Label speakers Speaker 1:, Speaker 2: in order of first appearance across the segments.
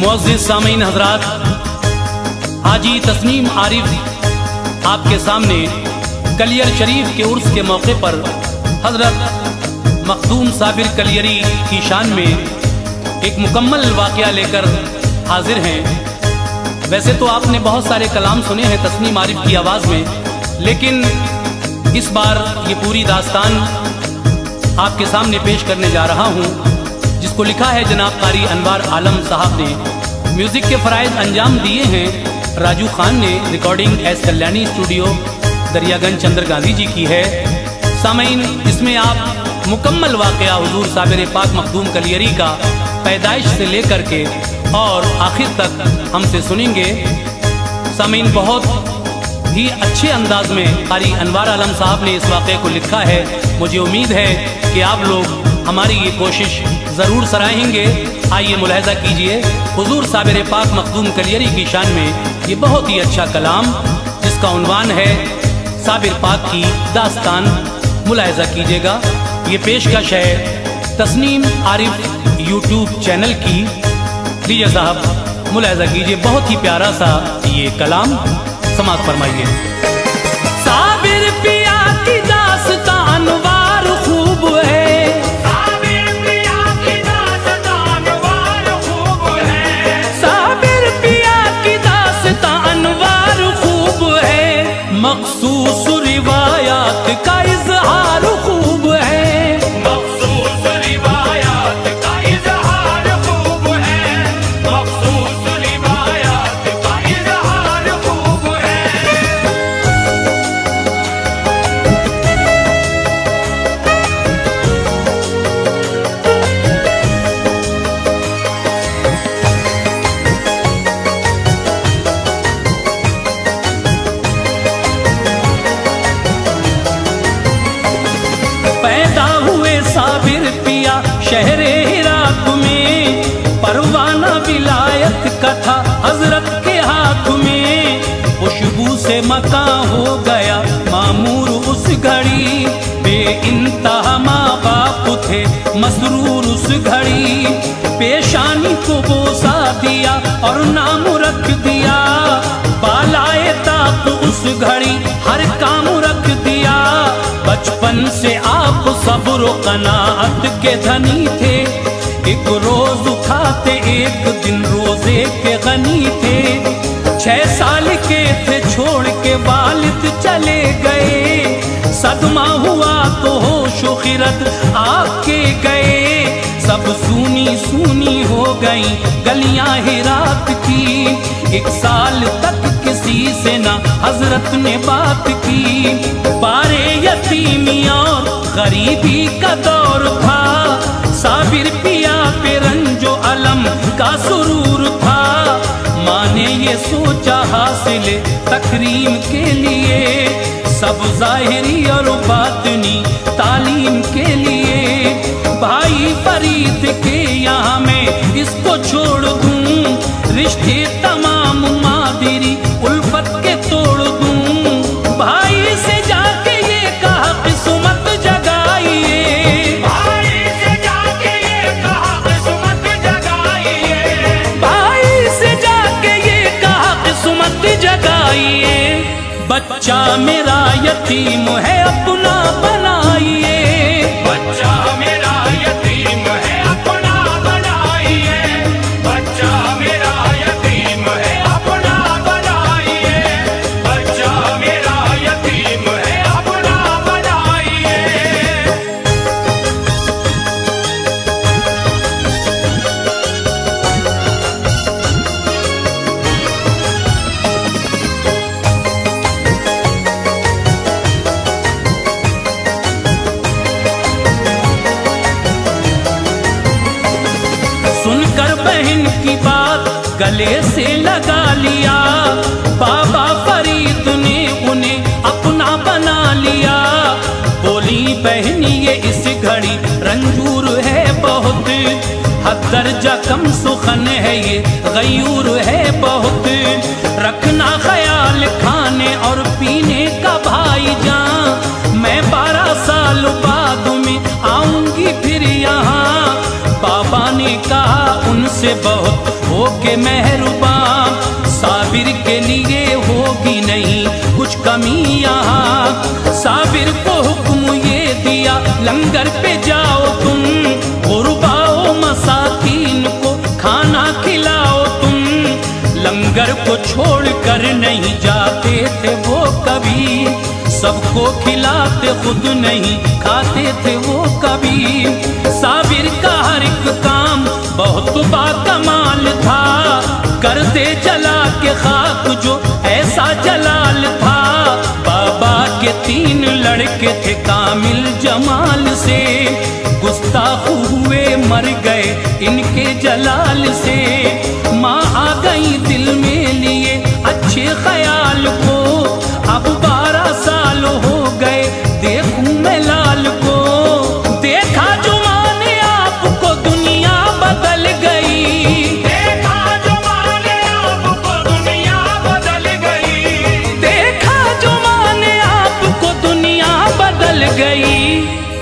Speaker 1: मुअज़्ज़िज़ सामीन हज़रात, हाजी तस्नीम आरिफ आपके सामने कलियर शरीफ के उर्स के मौके पर हज़रत मखदूम साबिर कलियरी की शान में एक मुकम्मल वाक़या लेकर हाजिर हैं। वैसे तो आपने बहुत सारे कलाम सुने हैं तस्नीम आरिफ की आवाज़ में, लेकिन इस बार ये पूरी दास्तान आपके सामने पेश करने जा रहा हूँ, जिसको लिखा है जनाब कारी अनवार आलम साहब ने। म्यूज़िक के फ़राइज़ अंजाम दिए हैं राजू खान ने। Recording S Kalyani studio Daryaganj Chandra Gandhi ji की है। सामीन, इसमें आप मुकम्मल वाक़या हुज़ूर साबिर पाक मखदूम कलियरी का पैदाइश से लेकर के और आखिर तक हमसे सुनेंगे। सामीन, बहुत ही अच्छे अंदाज में कारी अनवार आलम साहब ने इस वाक़े को लिखा है। मुझे उम्मीद है कि आप लोग हमारी ये कोशिश ज़रूर सराहेंगे। आइए मुलाहिज़ा कीजिए हुज़ूर साबिर पाक मखदूम कलियरी की शान में ये बहुत ही अच्छा कलाम, जिसका उन्वान है साबिर पाक की दास्तान। मुलाहिज़ा कीजिएगा, ये पेशकश है तस्नीम आरिफ यूट्यूब चैनल की। लीजिए साहब, मुलाहिज़ा कीजिए, बहुत ही प्यारा सा ये कलाम समाअत फरमाइए। साबिर पिया की दास्तान वार खूब है, मखसूस रिवायात का इज़हार खूब है,
Speaker 2: मखसूस रिवायात का इज़हार खूब है, मखसूस रिवायात का इज़हार खूब है।
Speaker 1: शहरे हिरात में परवाना विलायत का था हजरत के हाथ में। खुशबू से मका हो गया मामूर उस घड़ी, बेइंतहा माँ बाप थे मसरूर उस घड़ी। पेशानी को बोसा दिया और नाम रख दिया, बालाए ताक उस घड़ी हर काम रख दिया। बचपन से आप सब्र व कनाअत के धनी थे, एक रोज खाते एक दिन रोजे के गनी थे। 6 साल के थे छोड़ के वालिद चले गए, सदमा हुआ तो होश व खिरत आके गए। सब सूनी सूनी हो गई गलियां हिरात की, 1 साल तक किसी से ना हजरत ने बात की। बारे यतीमी और गरीबी का दौर था, साबिर पिया पे रंजो अलम का सुरूर था। माँ ने ये सोचा हासिल तकरीम के लिए, सब ज़ाहिरी और बातिनी तालीम के लिए। भाई फरीद के यहाँ मैं इसको छोड़ दूँ, रिश्ते तमाम मादिरी उल्फत के तोड़ दूँ। भाई से जाके ये कहा किस्मत जगाइए,
Speaker 2: भाई से जाके ये कहा किस्मत जगाइए,
Speaker 1: भाई से जाके ये कहा किस्मत जगाइए। बच्चा मेरा यतीम है अपना बनाइए,
Speaker 2: बच्चा मेरा यतीम है अपना बनाइए, बच्चा मेरा यतीम है अपना बनाइए, बच्चा मेरा यतीम है अपना बनाइए।
Speaker 1: सुनकर बहन की बात गले से लगा लिया, बाबा फरीद ने उन्हें दर्जा कम सुखन है ये, गयूर है बहुत। रखना ख्याल खाने और पीने का भाईजान, मैं 12 साल बाद में आऊंगी फिर यहाँ। बाबा ने कहा उनसे बहुत होके मेहरबान, साबिर के लिए होगी नहीं कुछ कमी यहाँ। साबिर को हुक्म ये दिया लंगर पे जाओ तुम, गुरबाओ मसाकीन को खाना खिलाओ तुम। लंगर को छोड़ कर नहीं जाते थे वो कभी, सबको खिलाते खुद नहीं खाते थे वो कभी। साबिर का हर एक काम बहुत बाकमाल था, कर दे जला के खाक जो ऐसा जलाल था। बाबा के 3 लड़के थे कामिल जमाल से, गुस्ताख हुए मर गए इनके जलाल से। माँ आ गई दिल में लिए अच्छे ख्याल को, अब 12 साल हो गए देखूं मैं लाल को। देखा जो माने आपको दुनिया बदल गई,
Speaker 2: देखा जो माने आपको दुनिया बदल गई।
Speaker 1: देखा जो माने आपको दुनिया बदल गई।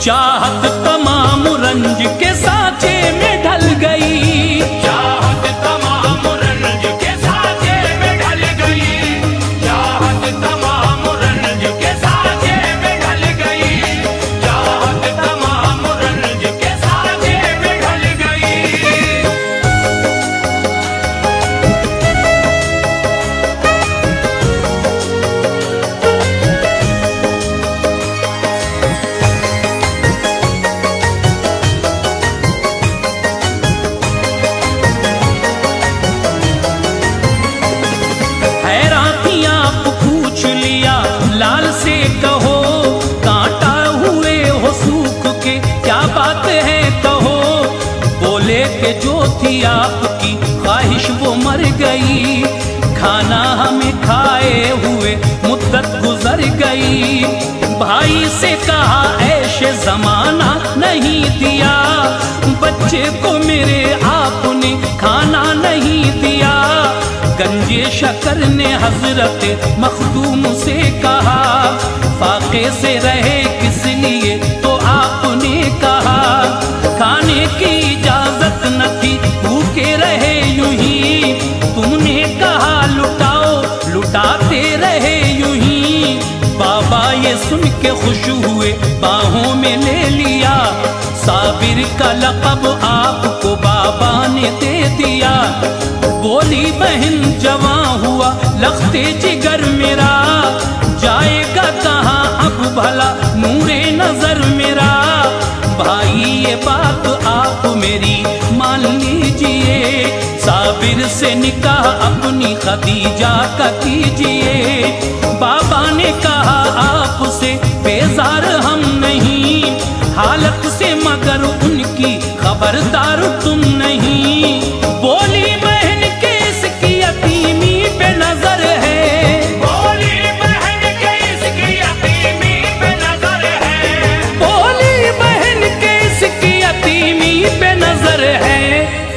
Speaker 1: चाहत तमाम रंज के सांचे में ढल गई,
Speaker 2: चाहत तमाम रंज के सांचे में ढल गई। चाहत तमाम रंज के सांचे में ढल गई। चाहत तमाम रंज के सांचे में ढल गई।
Speaker 1: हैरान थी आप पूछ लिया लाल से कहो, कांटा हुए हो सूख के क्या बात है कहो। बोले के जो थी आपकी ख्वाहिश वो मर गई, खाना हमें खाए हुए मुद्दत गुजर गई। भाई से कहा ऐशे जमाना नहीं दिया, बच्चे को मेरे आपने खाना नहीं दिया। गंजे शकर ने हजरत मखदूम से कहा, फाके से रहे किस लिए तो आपने कहा। खाने की इजाजत न थी भूखे रहे यूं ही, तुमने कहा लुटाओ लुटाते रहे यूं ही। बाबा ये सुन के खुश हुए बाहों में ले लिया, साबिर का लक़ब आपको बाबा ने दे दिया। बोली बहन जवां हुआ लख्ते जिगर मेरा, जाएगा कहाँ अब भला नूरे नजर मेरा। भाई ये बात आप मेरी मान लीजिए, साबिर से निकाह अपनी खदीजा का कीजिए। बाबा ने कहा आपसे बेजार हम नहीं, हालत से मगर उनकी खबरदार तुम नहीं। बोली बहन के इसकी यतीमी पे नजर है,
Speaker 2: बोली बहन के इसकी यतीमी पे नजर है।
Speaker 1: बोली बहन के इसकी यतीमी पे नजर है।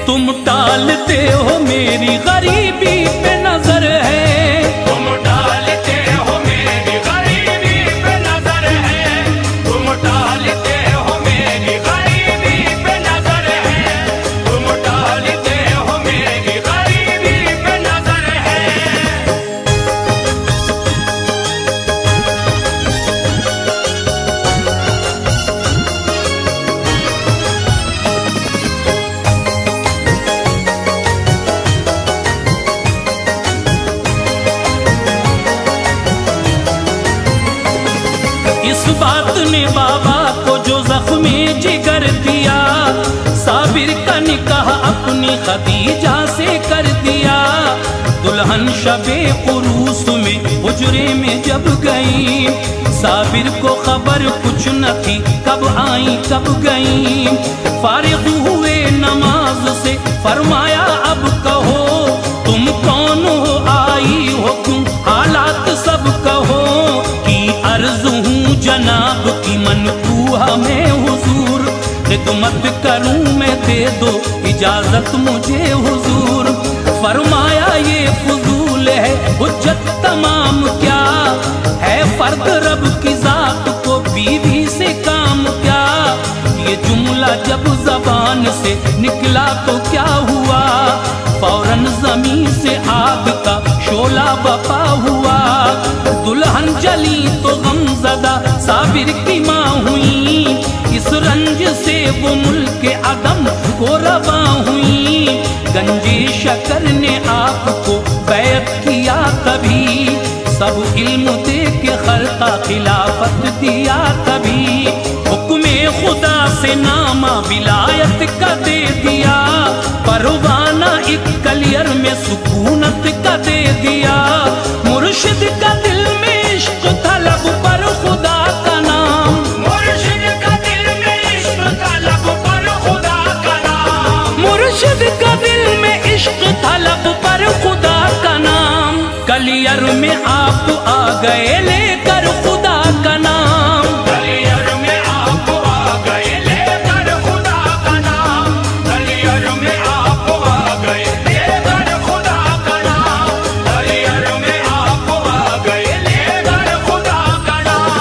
Speaker 1: तुम टालते हो मेरी गरीबी पे नजर है,
Speaker 2: तुम डालते हो मेरी गरीबी पे नजर है। तुम डालते हो मेरी गरीबी पे नजर है। तुम डालते हो मेरी गरीबी पे नजर है।
Speaker 1: इस बात ने बाबा को जो जख्मे जिगर दिया, साबिर का निकाह अपनी खदीजा से कर दिया। दुल्हन शबे उरूस में हुजरे में जब गई, साबिर को खबर कुछ न थी कब आई कब गई। फारिग हुए नमाज से फरमाया अब कहो, तुम कौन हो आई हो क्यों हालात सब कहो। कि अर्ज हूँ जनाब की मनकूहा में हुजूर, खिदमत खिदमत करूं मैं, दे दो इजाजत मुझे हुजूर। फरमाया ये फजूल है हुज्जत तमाम, क्या है फर्क रब की जात को बीवी से काम क्या। ये जुमला जब जबान से निकला तो क्या हुआ, फौरन जमीन से आग का शोला बपा हुआ। दुल्हन जली तो गमज़दा साबिर की माँ हुई, इस रंज से वो मुल्क अदम को रवा हुई। गंजे शकर ने आपको बैत किया तभी, सब इल्म दे के खल्का खिलाफत दिया तभी। हुक्मे खुदा से नामा विलायत का दे दिया, परवाना एक कलियर में सुकूनत का दे दिया। मुर्शिद का दिल में इश्क था लब पर खुदा का नाम,
Speaker 2: मुर्शिद का दिल में इश्क था लब पर खुदा का नाम।
Speaker 1: मुर्शिद का दिल में इश्क था लब पर खुदा का नाम। कलियर में आप आ गए लेकर खुदा का नाम,
Speaker 2: कलियर में आप आ गए लेकर खुदा का नाम। कलियर में आप आ गए लेकर खुदा का नाम। कलियर में आप आ गए लेकर खुदा का नाम।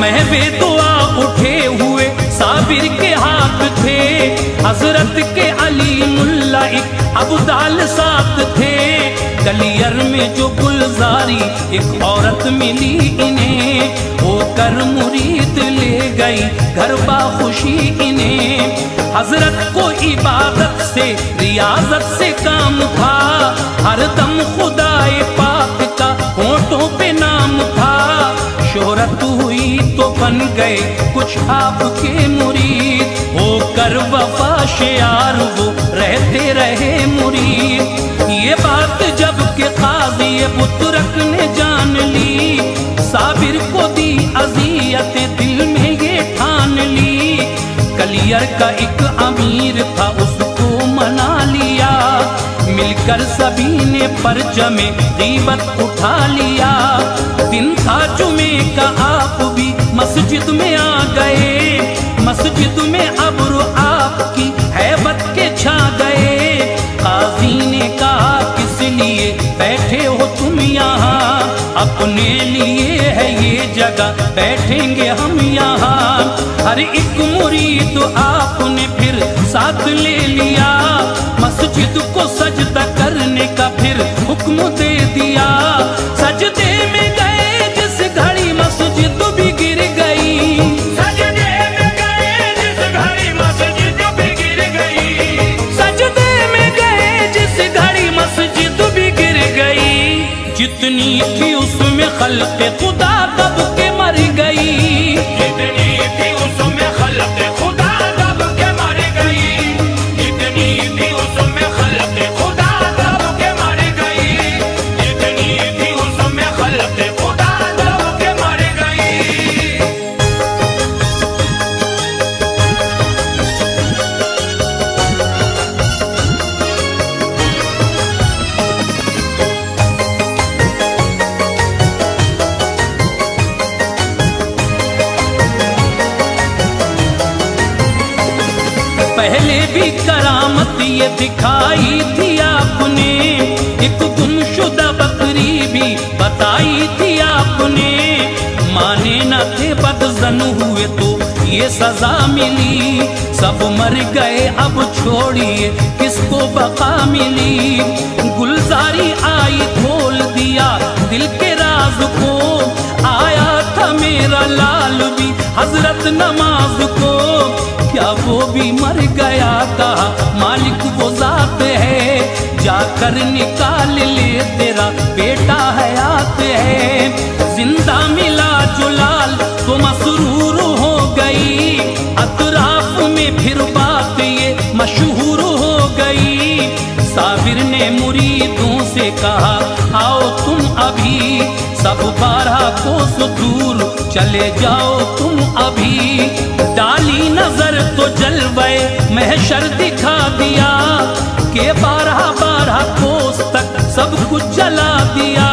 Speaker 1: महवे दुआ उठे हुए साबिर के हाथ थे, हजरत के अली मुल्ला एक अब्दाल साथ थे। कलियर में जो गुलजारी एक औरत मिली इन्हें, होकर मुरीद ले गई घर बा खुशी इन्हें। हजरत को इबादत से रियाजत से काम था, हर दम खुदाए पाक का होठों पे नाम था। शोहरत हुई तो बन गए कुछ आपके मुरीद, होकर वफा शियार वो रहते रहे मुरीद। ये बात जब के काज़ी बुतरक ने जान ली, साबिर को दी अज़ियत दिल में ये ठान ली। कलियर का एक अमीर था उसको मना लिया, मिलकर सभी ने परचमे गीबत उठा लिया। दिन था जुमे का आप भी मस्जिद में आ गए, मस्जिद में अब्र आपकी हैबत के छा गए। काजी ने कहा किस लिए बैठे हो तुम यहाँ, अपने लिए है ये जगह बैठेंगे हम यहाँ। हर एक मुरीद आपने फिर साथ ले लिया, मस्जिद को सजदा करने का फिर हुक्म दे दिया। सजदे में गए जिस घड़ी मस्जिद भी गिर गई,
Speaker 2: सजदे में गए जिस घड़ी मस्जिद भी गिर गई।
Speaker 1: सजदे में गए जिस घड़ी मस्जिद भी गिर गई। जितनी थी उसमें खल्क़े खुदा दब के मर गई,
Speaker 2: जितनी थी उसमें खल्क़े खुदा दब के मर गई। जितनी थी उसमें खल्क़े खुदा दब के मर गई। जितनी थी उसमें खल्क़े खुदा दब के मर गई।
Speaker 1: पहले भी करामत ये दिखाई थी आपने, एक गुमशुदा बकरी भी बताई थी आपने। माने न थे बदजन हुए तो ये सजा मिली, सब मर गए अब छोड़िए किसको बका मिली। गुलजारी आई खोल दिया दिल के राज को, आया था मेरा लाल भी हजरत नमाज को। क्या वो भी मर गया था, मालिक वो जात है, जाकर निकाल ले तेरा बेटा हयात है। जिंदा मिला जो लाल तो मसरूर हो गई, अतराफ में फिर बात ये मशहूर हो गई। साबिर ने मुरीदों से कहा आओ तुम अभी, सब 12 कोस दूर चले जाओ तुम अभी। डाली नजर तो जलवे महशर दिखा दिया के 12-12 कोस तक सब कुछ जला दिया।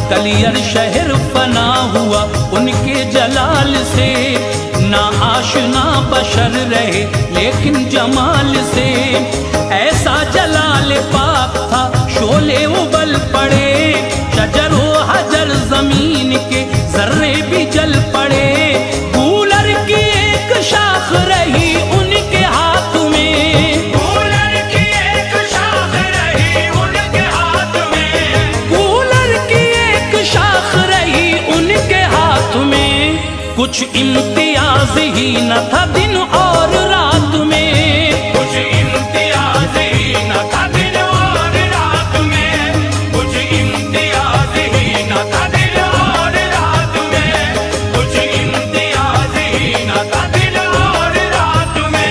Speaker 1: कलियर शहर फना हुआ उनके जलाल से, ना आशना बशर रहे लेकिन जमाल से। ऐसा जलाल पाक था शोले उबल पड़े, शजर व हजर जमीन के जर्रे भी जल पड़े। कूलर की एक शाख रही उनके हाथ में,
Speaker 2: कूलर की एक शाख रही उनके हाथ में,
Speaker 1: कूलर की एक शाख रही उनके हाथ में। कुछ इम्तियाज ही न था दिन और रात में,
Speaker 2: कुछ इम्तियाज ही न था दिन और रात में, कुछ इम्तियाज ही न था दिन और रात में, कुछ इम्तियाज ही न था दिन और रात में।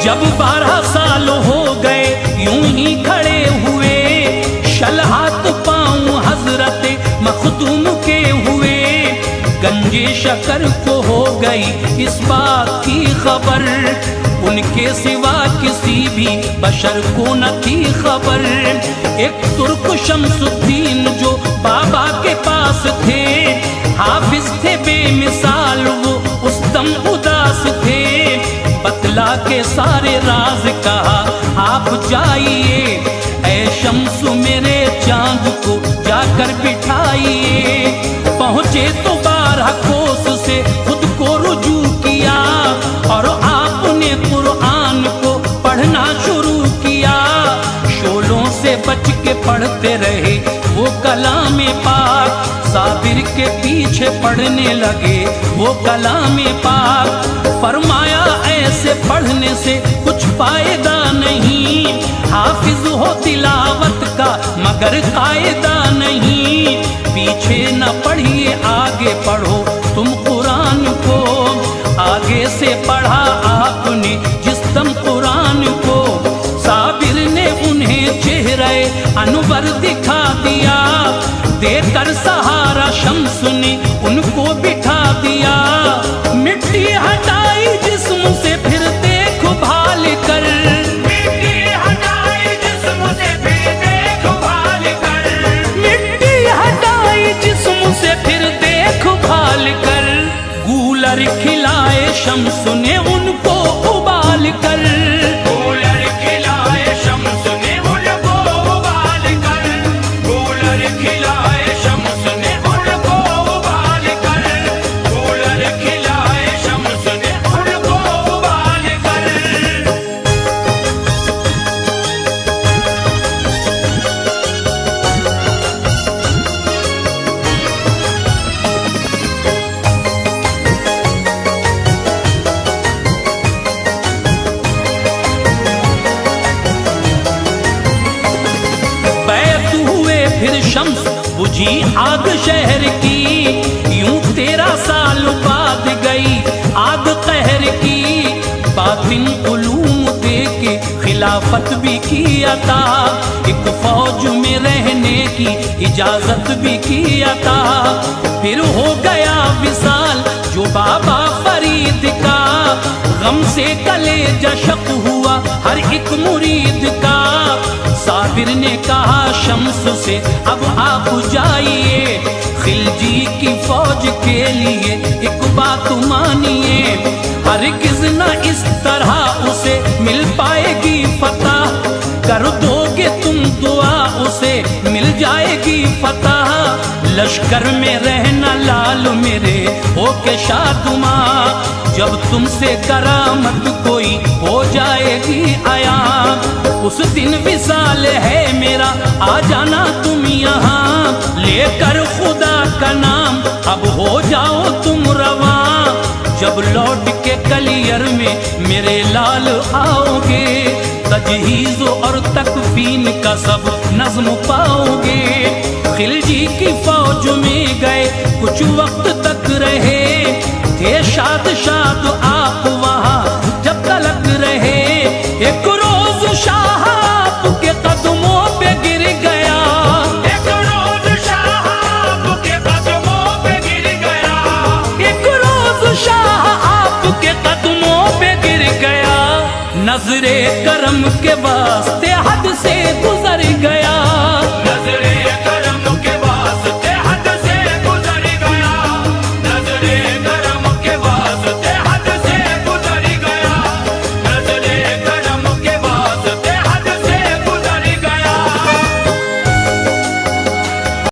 Speaker 1: जब 12 साल हो गए यूं ही खड़े हुए, शलहात पाँव हजरत मखदूम के हुए। गंजे शकर को हो गई इस बात की खबर, उनके सिवा किसी भी बशर को न थी खबर। एक तुर्क शमसुद्दीन जो बाबा के पास थे, हाफिज थे बेमिसाल वो उस दम उदास थे। बतला के सारे राज कहा आप जाइए, ऐ शम्सु मेरे चांद को जाकर बिठाइए। पहुँचे तो 12 कोस से खुद को रुजू किया, और आपने कुरान को पढ़ना शुरू किया। शोलों से बच के पढ़ते रहे वो कलाम पाक, साबिर के पीछे पढ़ने लगे वो कलाम पाक। फरमाया ऐसे पढ़ने से कुछ फायदा नहीं, हाफिज हो तिलावत का मगर कायदा नहीं। पीछे न पढ़िए आगे पढ़ो तुम कुरान को, आगे से पढ़ा आपने जिस दम कुरान को। साबिर ने उन्हें चेहरे अनवर दिखा दिया, देकर सहारा शम्स ने उनको बिठा दिया। मिट्टी हटाई जिस्म से फिर देखभाल कर,
Speaker 2: मिट्टी हटाई जिस्म से फिर देखभाल कर,
Speaker 1: मिट्टी हटाई जिस्म से फिर देखभाल कर। गूलर खिलाए शम्स ने उनको उबाल कर,
Speaker 2: कूलर खिलाए शम्स ने उनको उबाल कर, कूलर खिलाए शम्स ने उनको उबाल कर, कूलर खिलाए शम्स ने उनको उबाल कर।
Speaker 1: बैत हुए फिर शम्स बुझी आग शहर की, यूं 13 साल बाद गई आग कहर की। बातिन उलूम दे के खिलाफत भी किया था, एक फौज में रहने की इजाजत भी किया था। फिर हो गया विसाल जो बाबा फरीद का, गम से कलेजा शक हुआ हर एक मुरीद का। साबिर ने कहा शम्स से अब आप जाइए, खिलजी की फौज के लिए एक बात मानिए। हरगिज़ न इस तरह उसे मिल पाएगी फतह, कर दोगे तुम दुआ उसे मिल जाएगी फतह। लश्कर में रहना लाल मेरे होके शादुमा, जब तुमसे करामत कोई हो जाएगी आया। उस दिन विसाल है मेरा आ जाना तुम यहाँ, लेकर खुदा का नाम अब हो जाओ तुम रवा। जब लौट के कलियर में मेरे लाल आओगे, तज तजहीज़ और तकफीन का सब नज़्म पाओगे। खिलजी की फौज में गए कुछ वक्त तक रहे, थे शाद शाद आप वहाँ जब तलक रहे। एक रोज शाह आपके कदमों पे गिर गया,
Speaker 2: एक रोज शाह आपके कदमों पे गिर गया,
Speaker 1: एक रोज शाह आपके कदमों पे गिर गया। नजरे करम के वास्ते हद से